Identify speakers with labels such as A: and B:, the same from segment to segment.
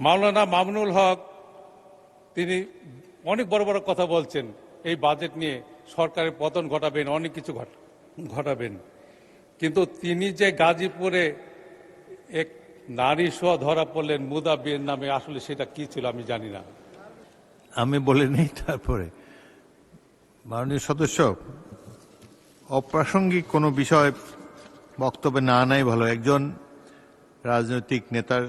A: মাওলানা মামুনুল হক তিনি অনেক বড় বড় কথা বলছেন, এই বাজেট নিয়ে সরকারের পতন ঘটাবেন, অনেক কিছু ঘটাবেন, কিন্তু তিনি যে গাজীপুরে এক নারী সহ ধরা পড়লেন মুদা বিয়ের নামে, আসলে সেটা কি ছিল আমি জানি না।
B: আমি বলে নেই, তারপরে মাননীয় সদস্য অপ্রাসঙ্গিক কোনো বিষয় বক্তব্যে না আনাই ভালো। একজন রাজনৈতিক নেতার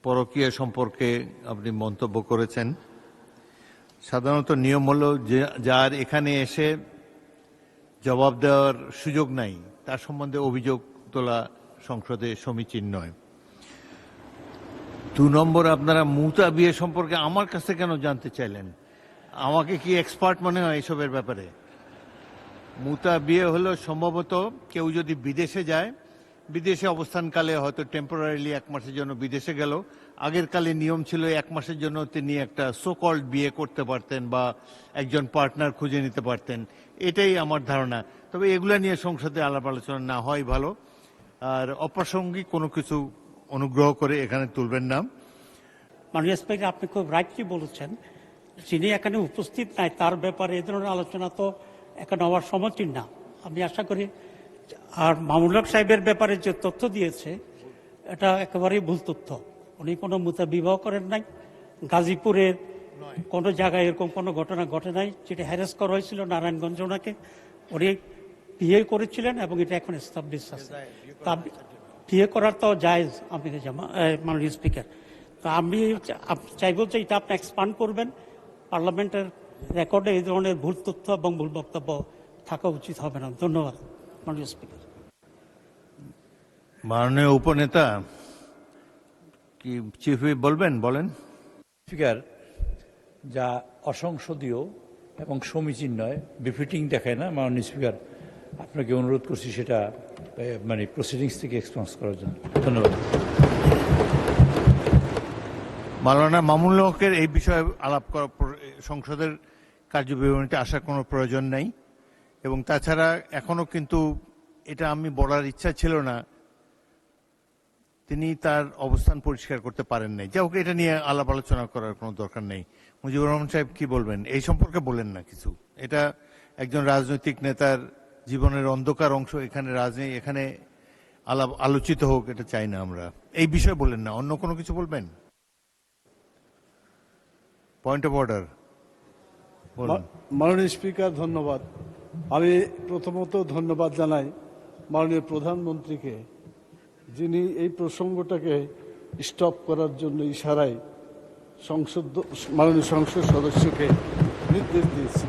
B: পরকীয়া সম্পর্কে আপনি মন্তব্য করেছেন। সাধারণত নিয়ম হলো যে যার এখানে এসে জবাব দেওয়ার সুযোগ নাই তার সম্বন্ধে অভিযোগ তোলা সংসদে সমীচীন নয়। 2 নম্বর, আপনারা মুতা বিয়ে সম্পর্কে আমার কাছে কেন জানতে চাইলেন? আমাকে কি এক্সপার্ট মনে হয় এসবের ব্যাপারে? মুতা বিয়ে হলো সম্ভবত কেউ যদি বিদেশে যায়, বিদেশে অবস্থানকালে হয়তো টেম্পোরারিলি 1 মাসের জন্য বিদেশে গেল, আগের কালে নিয়ম ছিল 1 মাসের জন্য তিনি একটা সোকল্ড বিয়ে করতে পারতেন বা একজন পার্টনার খুঁজে নিতে পারতেন, এটাই আমার ধারণা। তবে এগুলা নিয়ে সংসদে আলাপ আলোচনা না হয় ভালো। আর অপ্রাসঙ্গিক কোনো কিছু অনুগ্রহ করে এখানে তুলবেন না।
C: মাননীয় স্পিকার, আপনি খুব রাইটলি বলেছেন, যিনি এখানে উপস্থিত নাই তার ব্যাপারে এ ধরনের আলোচনা তো এখানে হওয়ার সমীচীন না। আমি আশা করি, আর মামুনুল হক সাহেবের ব্যাপারে যে তথ্য দিয়েছে এটা একেবারেই ভুল তথ্য। উনি কোনো মুতা বিবাহ করেন নাই, গাজীপুরের কোনো জায়গায় এরকম কোনো ঘটনা ঘটে নাই। যেটা হ্যারেস করা হয়েছিল নারায়ণগঞ্জ, ওনাকে উনি বিয়ে করেছিলেন এবং এটা এখন এস্টাবলিশ আছে। তা বিয়ে করার তো জায়েজ, আমি মাননীয় স্পিকার। তো আমি চাইব যে এটা আপনি এক্সপান্ড করবেন। পার্লামেন্টের রেকর্ডে এই ধরনের ভুল তথ্য এবং ভুল বক্তব্য থাকা উচিত হবে না। ধন্যবাদ মাননীয় স্পিকার।
B: মাননীয় উপনেতা কি চিফ হুইপ বলবেন? বলেন।
D: স্পিকার, যা অসংসদীয় এবং সমীচীন নয়, বিফিটিং দেখায় না। মাননীয় স্পিকার, আপনাকে অনুরোধ করছি সেটা প্রসিডিংস থেকে এক্সপেন্স করার জন্য। ধন্যবাদ।
B: মাওলানা মামুনুল হকের এই বিষয়ে আলাপ করা সংসদের কার্যবিবরণীতে আসার কোনো প্রয়োজন নাই। এবং তাছাড়া এখনো কিন্তু এটা আমি বলার ইচ্ছা ছিল না, তিনি তার অবস্থান পরিষ্কার করতে পারেন নাই। যাই হোক, এটা নিয়ে আলাপ আলোচনা করার কোনো দরকার নেই। মুজিবুর রহমান সাহেব কি বলবেন এই সম্পর্কে? বলেন না কিছু। এটা একজন রাজনৈতিক নেতার জীবনের অন্ধকার অংশ, এখানে এখানে আলোচিত হোক, এটা চাই না আমরা। এই বিষয়ে বলেন না, অন্য কোনো কিছু বলবেন? Point of order.
E: মাননীয় স্পিকার, ধন্যবাদ। আমি প্রথমত ধন্যবাদ জানাই মাননীয় প্রধানমন্ত্রীকে, যিনি এই প্রসঙ্গটাকে স্টপ করার জন্য ইশারায় মাননীয় সংসদ সদস্যকে নির্দেশ দিয়েছে।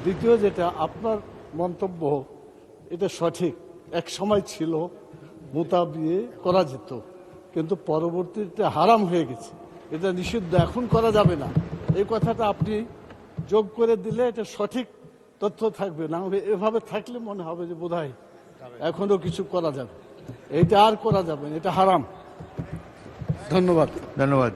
E: দ্বিতীয়, যেটা আপনার মন্তব্য, এটা সঠিক। এক সময় ছিল মুতা বিয়ে করা যেত, কিন্তু পরবর্তীতে হারাম হয়ে গেছে, এটা নিষিদ্ধ, এখন করা যাবে না। এই কথাটা আপনি যোগ করে দিলে এটা সঠিক তথ্য থাকবে না। এভাবে থাকলে মনে হবে যে বোধহয় এখনো কিছু করা যাবে। এটা আর করা যাবে না, এটা হারাম। ধন্যবাদ।
B: ধন্যবাদ।